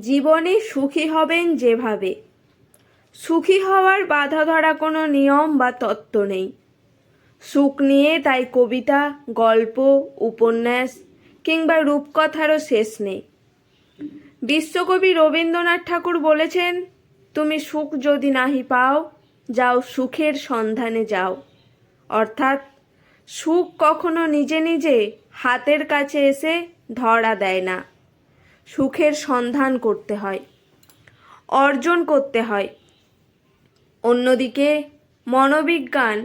জীবনে সুখী হবেন যেভাবে। সুখী হওয়ার বাঁধা ধরা কোনো নিয়ম বা তত্ত্ব নেই। সুখ নিয়ে তাই কবিতা, গল্প, উপন্যাস কিংবা রূপকথারও শেষ নেই। বিশ্বকবি রবীন্দ্রনাথ ঠাকুর বলেছেন, তুমি সুখ যদি নাহি পাও, যাও সুখের সন্ধানে যাও। অর্থাৎ সুখ কখনো নিজে নিজে হাতের কাছে এসে ধরা দেয় না। সুখের সন্ধান করতে হয়, অর্জন করতে হয়। অন্যদিকে মনোবিজ্ঞান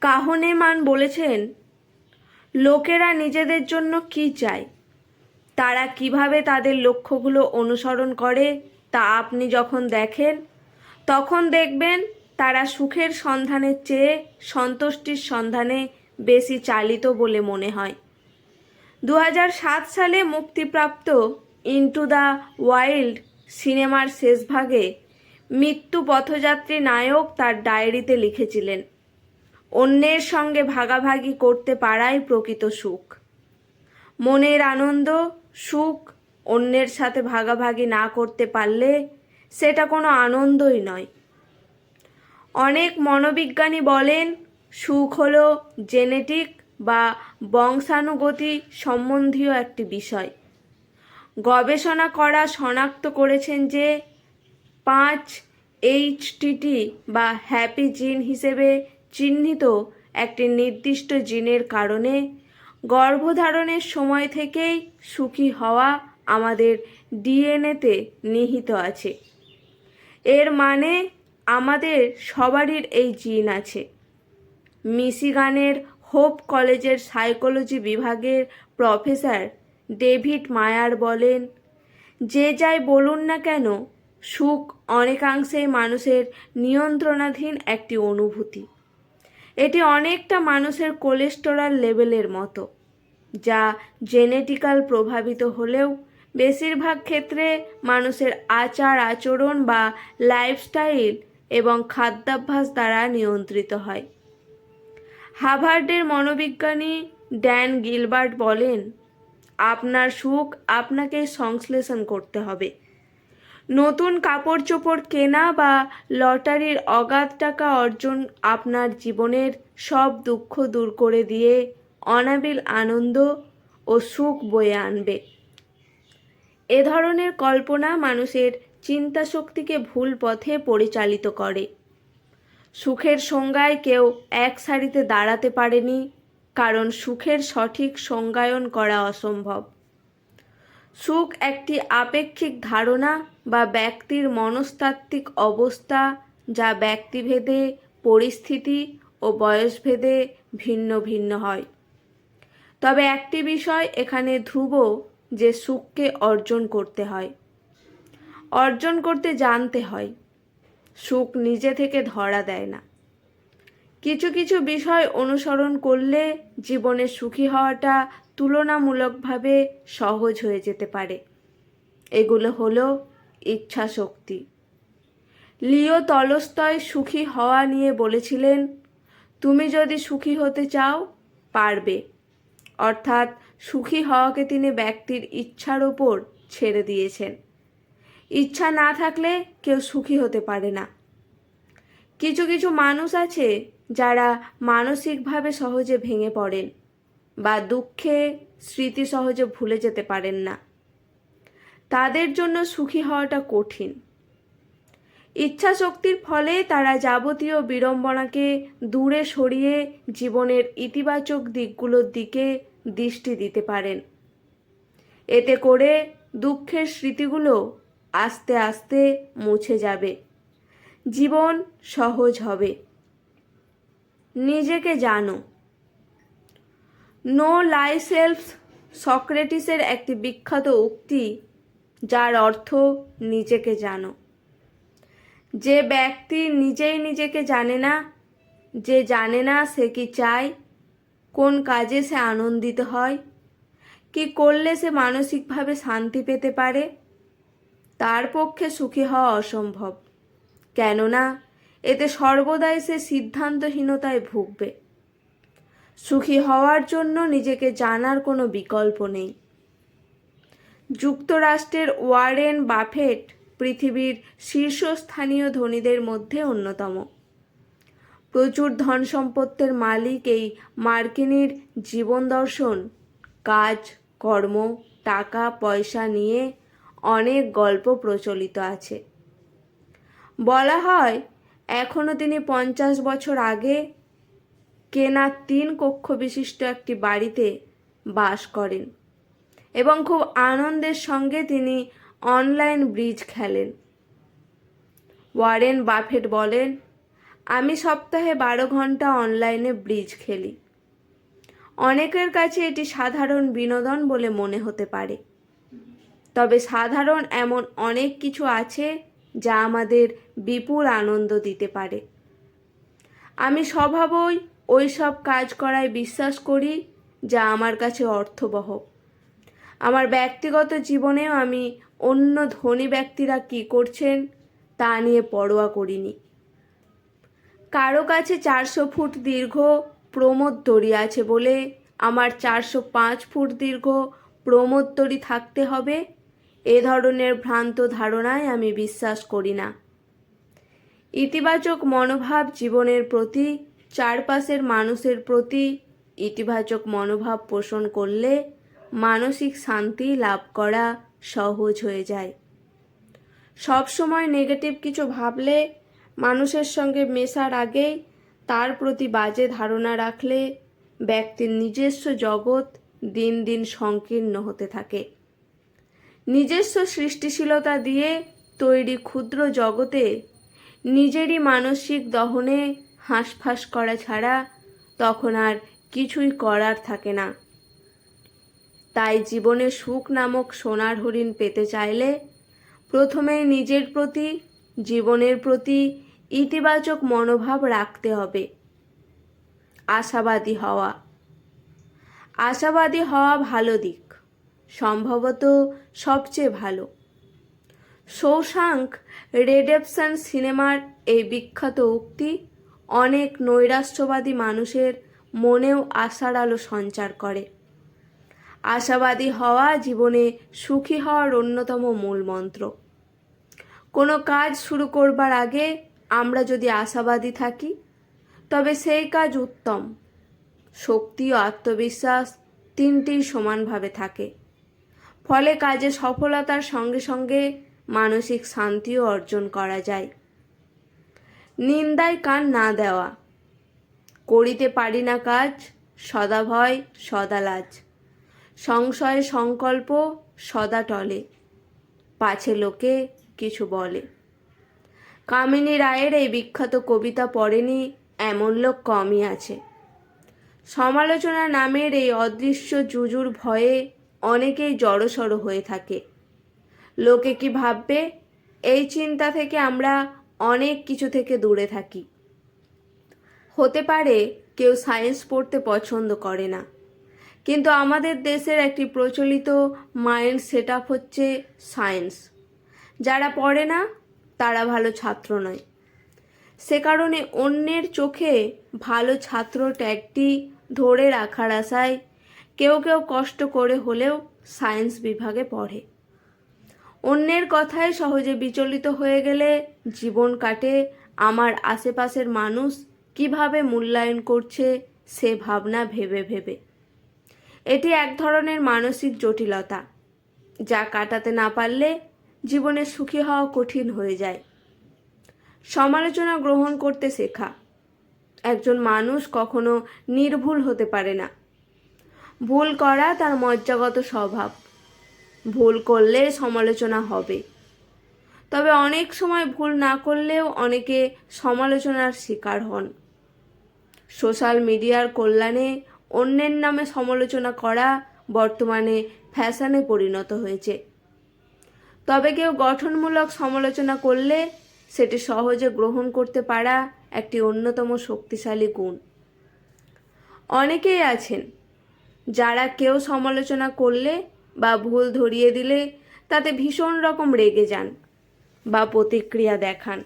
কাহনেমান বলেছেন, লোকেরা নিজেদের জন্য কী চায়, তারা কিভাবে তাদের লক্ষ্যগুলো অনুসরণ করে তা আপনি যখন দেখেন, তখন দেখবেন তারা সুখের সন্ধানের চেয়ে সন্তুষ্টির সন্ধানে বেশি চালিত বলে মনে হয়। 2007 সালে মুক্তিপ্রাপ্ত ইনটু দ্য ওয়াইল্ড সিনেমার শেষ ভাগে মৃত্যু পথযাত্রী নায়ক তার ডায়েরিতে লিখেছিলেন, অন্যের সঙ্গে ভাগাভাগি করতে পারাই প্রকৃত সুখ। মনের আনন্দ, সুখ অন্যের সাথে ভাগাভাগি না করতে পারলে সেটা কোনো আনন্দই নয়। অনেক মনোবিজ্ঞানী বলেন, সুখ হলো জেনেটিক বা বংশানুগতি সম্বন্ধীয় একটি বিষয়। গবেষণা করা শনাক্ত করেছেন যে 5HTT বা হ্যাপি জিন হিসেবে চিহ্নিত একটি নির্দিষ্ট জিনের কারণে গর্ভধারণের সময় থেকেই সুখী হওয়া আমাদের ডিএনএতে নিহিত আছে। এর মানে আমাদের সবারই এই জিন আছে। মিশিগানের হোপ কলেজের সাইকোলজি বিভাগের প্রফেসর ডেভিড মায়ার বলেন, যে যাই বলুন না কেন, সুখ অনেকাংশেই মানুষের নিয়ন্ত্রণাধীন একটি অনুভূতি। এটি অনেকটা মানুষের কোলেস্টেরল লেভেলের মতো, যা জেনেটিক্যাল প্রভাবিত হলেও বেশিরভাগ ক্ষেত্রে মানুষের আচার আচরণ বা লাইফস্টাইল এবং খাদ্যাভ্যাস দ্বারা নিয়ন্ত্রিত হয়। হার্ভার্ডের মনোবিজ্ঞানী ড্যান গিলবার্ট বলেন, আপনার সুখ আপনাকেই সংশ্লেষণ করতে হবে। নতুন কাপড় চোপড় কেনা বা লটারির অগাধ টাকা অর্জন আপনার জীবনের সব দুঃখ দূর করে দিয়ে অনাবিল আনন্দ ও সুখ বয়ে আনবে। এ ধরনের কল্পনা মানুষের চিন্তাশক্তিকে ভুল পথে পরিচালিত করে। সুখের সংজ্ঞায় কেউ এক সারিতে দাঁড়াতে পারেনি, কারণ সুখের সঠিক সংজ্ঞায়ন করা অসম্ভব। সুখ একটি আপেক্ষিক ধারণা বা ব্যক্তির মনস্তাত্ত্বিক অবস্থা, যা ব্যক্তিভেদে, পরিস্থিতি ও বয়সভেদে ভিন্ন ভিন্ন হয়। তবে একটি বিষয় এখানে ধ্রুব, যে সুখকে অর্জন করতে হয়, অর্জন করতে জানতে হয়। সুখ নিজে থেকে ধরা দেয় না। কিছু কিছু বিষয় অনুসরণ করলে জীবনে সুখী হওয়াটা তুলনামূলকভাবে সহজ হয়ে যেতে পারে। এগুলো হলো ইচ্ছা শক্তি। লিও তলস্তয় সুখী হওয়া নিয়ে বলেছিলেন, তুমি যদি সুখী হতে চাও, পারবে। অর্থাৎ সুখী হওয়াকে তিনি ব্যক্তির ইচ্ছার ওপর ছেড়ে দিয়েছেন। ইচ্ছা না থাকলে কেউ সুখী হতে পারে না। কিছু কিছু মানুষ আছে যারা মানসিকভাবে সহজে ভেঙে পড়েন বা দুঃখে স্মৃতি সহজে ভুলে যেতে পারেন না। তাদের জন্য সুখী হওয়াটা কঠিন। ইচ্ছা শক্তির ফলে তারা যাবতীয় বিড়ম্বনাকে দূরে সরিয়ে জীবনের ইতিবাচক দিকগুলোর দিকে দৃষ্টি দিতে পারেন। এতে করে দুঃখের স্মৃতিগুলো আস্তে আস্তে মুছে যাবে, জীবন সহজ হবে। নিজেকে জানো। নো লাইসেলফ সক্রেটিসের একটি বিখ্যাত উক্তি, যার অর্থ নিজেকে জানো। যে ব্যক্তি নিজেই নিজেকে জানে না, যে জানে না সে কি চায়, কোন কাজে সে আনন্দিত হয়, কি করলে সে মানসিকভাবে শান্তি পেতে পারে, তার পক্ষে সুখী হওয়া অসম্ভব। কেননা এতে সর্বদাই সে সিদ্ধান্তহীনতায় ভুগবে। সুখী হওয়ার জন্য নিজেকে জানার কোনো বিকল্প নেই। যুক্তরাষ্ট্রের ওয়ারেন বাফেট পৃথিবীর শীর্ষস্থানীয় ধনীদের মধ্যে অন্যতম। প্রচুর ধন সম্পত্তির মালিক এই মার্কিনীর জীবন দর্শন, কাজ, কর্ম, টাকা পয়সা নিয়ে অনেক গল্প প্রচলিত আছে। বলা হয় এখনও তিনি 50 বছর আগে কেনা 3 কক্ষ বিশিষ্ট একটি বাড়িতে বাস করেন এবং খুব আনন্দের সঙ্গে তিনি অনলাইন ব্রিজ খেলেন। ওয়ারেন বাফেট বলেন, আমি সপ্তাহে 12 ঘন্টা অনলাইনে ব্রিজ খেলি। অনেকের কাছে এটি সাধারণ বিনোদন বলে মনে হতে পারে, তবে সাধারণ এমন অনেক কিছু আছে যা আমাদের বিপুল আনন্দ দিতে পারে। আমি স্বভাবই ওই সব কাজ করায় বিশ্বাস করি যা আমার কাছে অর্থবহ। আমার ব্যক্তিগত জীবনেও আমি অন্য ধনী ব্যক্তিরা কী করছেন তা নিয়ে পরোয়া করিনি। কারো কাছে 400 ফুট দীর্ঘ প্রমোদতরী আছে বলে আমার 405 ফুট দীর্ঘ প্রমোদতরী থাকতে হবে, এ ধরনের ভ্রান্ত ধারণায় আমি বিশ্বাস করি না। ইতিবাচক মনোভাব জীবনের প্রতি, চারপাশের মানুষের প্রতি ইতিবাচক মনোভাব পোষণ করলে মানসিক শান্তি লাভ করা সহজ হয়ে যায়। সব সময় নেগেটিভ কিছু ভাবলে, মানুষের সঙ্গে মেশার আগেই তার প্রতি বাজে ধারণা রাখলে ব্যক্তির নিজস্ব জগৎ দিন দিন সংকীর্ণ হতে থাকে। নিজস্ব সৃষ্টিশীলতা দিয়ে তৈরি ক্ষুদ্র জগতে নিজেরই মানসিক দহনে হাঁসফাঁস করা ছাড়া তখন আর কিছুই করার থাকে না। তাই জীবনে সুখ নামক সোনার হরিণ পেতে চাইলে প্রথমেই নিজের প্রতি, জীবনের প্রতি ইতিবাচক মনোভাব রাখতে হবে। আশাবাদী হওয়া। আশাবাদী হওয়া ভালো দিক, সম্ভবত সবচেয়ে ভালো। শৌশাঙ্ক রিডেম্পশন সিনেমার এই বিখ্যাত উক্তি অনেক নৈরাশ্যবাদী মানুষের মনেও আশার আলো সঞ্চার করে। আশাবাদী হওয়া জীবনে সুখী হওয়ার অন্যতম মূল মন্ত্র। কোনো কাজ শুরু করবার আগে আমরা যদি আশাবাদী থাকি তবে সেই কাজ উত্তম। শক্তি ও আত্মবিশ্বাস তিনটিই সমানভাবে থাকে, ফলে কাজে সফলতার সঙ্গে সঙ্গে মানসিক শান্তিও অর্জন করা যায়। নিন্দায় কান না দেওয়া। করিতে পারি না কাজ, সদা ভয় সদা লাজ। সংশয় সংকল্প সদা টলে, পাছে লোকে কিছু বলে। কামিনী রায়ের এই বিখ্যাত কবিতা পড়েনি এমন লোক কমই আছে। সমালোচনা নামের এই অদৃশ্য জুজুর ভয়ে অনেকেই জড়সড় হয়ে থাকে। লোকে কি ভাববে, এই চিন্তা থেকে আমরা অনেক কিছু থেকে দূরে থাকি। হতে পারে কেউ সায়েন্স পড়তে পছন্দ করে না, কিন্তু আমাদের দেশের একটি প্রচলিত মাইন্ড সেটআপ হচ্ছে সায়েন্স। যারা পড়ে না তারা ভালো ছাত্র নয়। সে কারণে অন্যের চোখে ভালো ছাত্র ট্যাগটি ধরে রাখার আশায় কেউ কেউ কষ্ট করে হলেও সায়েন্স বিভাগে পড়ে। অন্যের কথায় সহজে বিচলিত হয়ে গেলে জীবন কাটে আমার আশেপাশের মানুষ কিভাবে মূল্যায়ন করছে সে ভাবনা ভেবে ভেবে। এটি এক ধরনের মানসিক জটিলতা, যা কাটাতে না পারলে জীবনে সুখী হওয়া কঠিন হয়ে যায়। সমালোচনা গ্রহণ করতে শেখা। একজন মানুষ কখনো নির্ভুল হতে পারে না। ভুল করা তার মজ্জাগত স্বভাব। ভুল করলে সমালোচনা হবে, তবে অনেক সময় ভুল না করলেও অনেকে সমালোচনার শিকার হন। সোশ্যাল মিডিয়ার কল্যাণে অন্যের নামে সমালোচনা করা বর্তমানে ফ্যাশনে পরিণত হয়েছে। তবে কেউ গঠনমূলক সমালোচনা করলে সেটি সহজে গ্রহণ করতে পারা একটি অন্যতম শক্তিশালী গুণ। অনেকেই আছেন যারা কেউ সমালোচনা করলে বা ভুল ধরিয়ে দিলে তাতে ভীষণ রকম রেগে যান বা প্রতিক্রিয়া দেখান।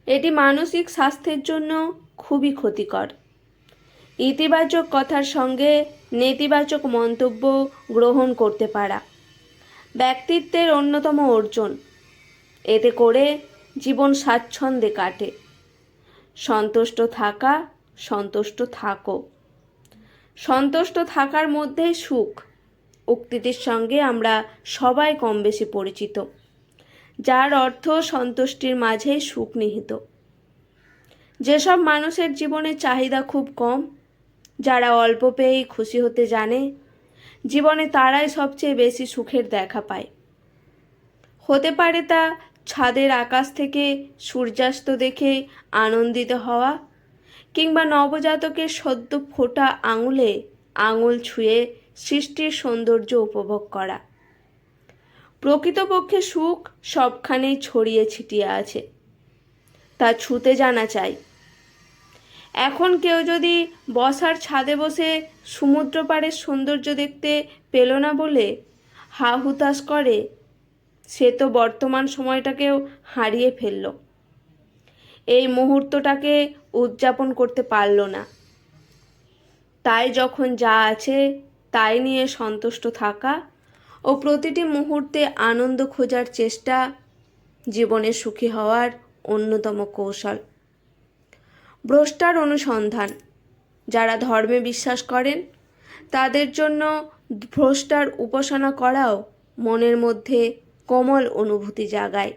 এটি মানসিক স্বাস্থ্যের জন্য খুবই ক্ষতিকর। ইতিবাচক কথার সঙ্গে নেতিবাচক মন্তব্য গ্রহণ করতে পারা ব্যক্তিত্বের অন্যতম অর্জন। এতে করে জীবন স্বাচ্ছন্দ্যে কাটে। সন্তুষ্ট থাকা, সন্তুষ্ট থাকো। সন্তুষ্ট থাকার মধ্যেই সুখ উক্তিটির সঙ্গে আমরা সবাই কম বেশি পরিচিত, যার অর্থ সন্তুষ্টির মাঝেই সুখ নিহিত। যেসব মানুষের জীবনে চাহিদা খুব কম, যারা অল্প পেয়েই খুশি হতে জানে, জীবনে তারাই সবচেয়ে বেশি সুখের দেখা পায়। হতে পারে তা ছাদের আকাশ থেকে সূর্যাস্ত দেখে আনন্দিত হওয়া, কিংবা নবজাতকের সদ্য ফোটা আঙুলে আঙুল ছুঁয়ে সৃষ্টির সৌন্দর্য উপভোগ করা। প্রকৃতপক্ষে সুখ সবখানেই ছড়িয়ে ছিটিয়ে আছে, তা ছুঁতে জানা চাই। এখন কেউ যদি বসার ছাদে বসে সমুদ্র পাড়ের সৌন্দর্য দেখতে পেল না বলে হা হুতাশ করে, সে তো বর্তমান সময়টাকেও হারিয়ে ফেলল, এই মুহূর্তটাকে উদযাপন করতে পারল না। তাই যখন যা আছে তাই নিয়ে সন্তুষ্ট থাকা ও প্রতিটি মুহূর্তে আনন্দ খোঁজার চেষ্টা জীবনে সুখী হওয়ার অন্যতম কৌশল। ভ্রষ্টার অনুসন্ধান। যারা ধর্মে বিশ্বাস করেন তাদের জন্য ভ্রষ্টার উপাসনা করাও মনের মধ্যে কোমল অনুভূতি জাগায়,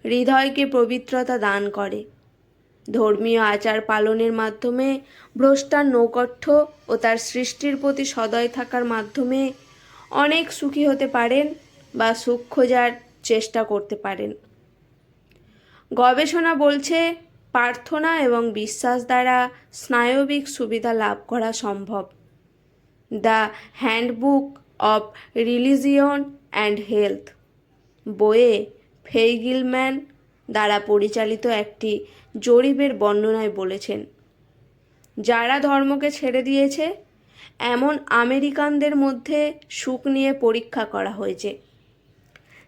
হৃদয়কে পবিত্রতা দান করে। ধর্মীয় আচার পালনের মাধ্যমে ভ্রষ্টার নৈকট্য ও তার সৃষ্টির প্রতি সদয় থাকার মাধ্যমে অনেক সুখী হতে পারেন বা সুখ খোঁজার চেষ্টা করতে পারেন। গবেষণা বলছে প্রার্থনা এবং বিশ্বাস দ্বারা স্নায়বিক সুবিধা লাভ করা সম্ভব। The handbook of religion and health বইয়ে ফেইগিলম্যান দ্বারা পরিচালিত একটি জরিপের বর্ণনায় বলেছেন, যারা ধর্মকে ছেড়ে দিয়েছে এমন আমেরিকানদের মধ্যে সুখ নিয়ে পরীক্ষা করা হয়েছে,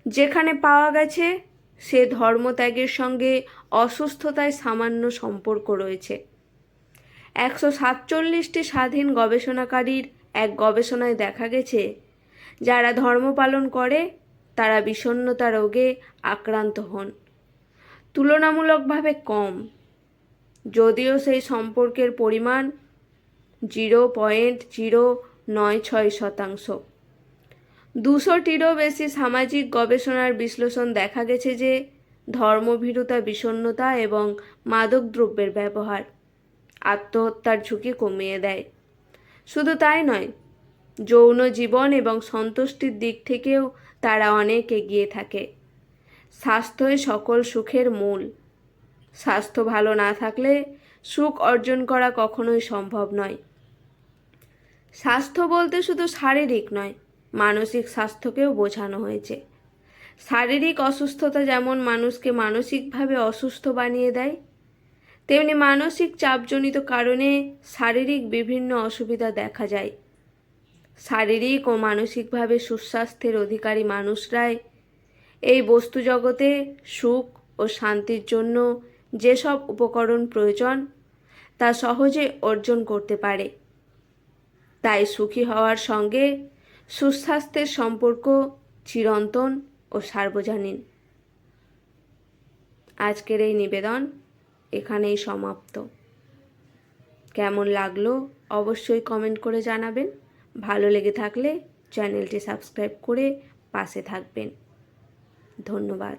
যেখানে পাওয়া গেছে সে ধর্মত্যাগের সঙ্গে অসুস্থতায় সামান্য সম্পর্ক রয়েছে। 147টি স্বাধীন গবেষণাকারীর এক গবেষণায় দেখা গেছে, যারা ধর্ম পালন করে তারা বিষণ্ণতা রোগে আক্রান্ত হন তুলনামূলকভাবে কম, যদিও সেই সম্পর্কের পরিমাণ 0.096%। 200টিরও বেশি সামাজিক গবেষণার বিশ্লেষণ দেখা গেছে যে ধর্মভীরুতা বিষণ্ণতা এবং মাদকদ্রব্যের ব্যবহার আত্মহত্যার ঝুঁকি কমিয়ে দেয়। শুধু তাই নয়, যৌন জীবন এবং সন্তুষ্টির দিক থেকেও তারা অনেক এগিয়ে থাকে। স্বাস্থ্যই সকল সুখের মূল। স্বাস্থ্য ভালো না থাকলে সুখ অর্জন করা কখনোই সম্ভব নয়। স্বাস্থ্য বলতে শুধু শারীরিক নয়, মানসিক স্বাস্থ্যকেও বোঝানো হয়েছে। শারীরিক অসুস্থতা যেমন মানুষকে মানসিকভাবে অসুস্থ বানিয়ে দেয়, তেমনি মানসিক চাপজনিত কারণে শারীরিক বিভিন্ন অসুবিধা দেখা যায়। শারীরিক ও মানসিকভাবে সুস্বাস্থ্যের অধিকারী মানুষরাই এই বস্তু জগতে সুখ ও শান্তির জন্য যেসব উপকরণ প্রয়োজন তা সহজে অর্জন করতে পারে। তাই সুখী হওয়ার সঙ্গে সুস্বাস্থ্যের সম্পর্ক চিরন্তন ও সার্বজনীন। আজকের এই নিবেদন এখানেই সমাপ্ত। কেমন লাগলো অবশ্যই কমেন্ট করে জানাবেন। ভালো লেগে থাকলে চ্যানেলটি সাবস্ক্রাইব করে পাশে থাকবেন। ধন্যবাদ।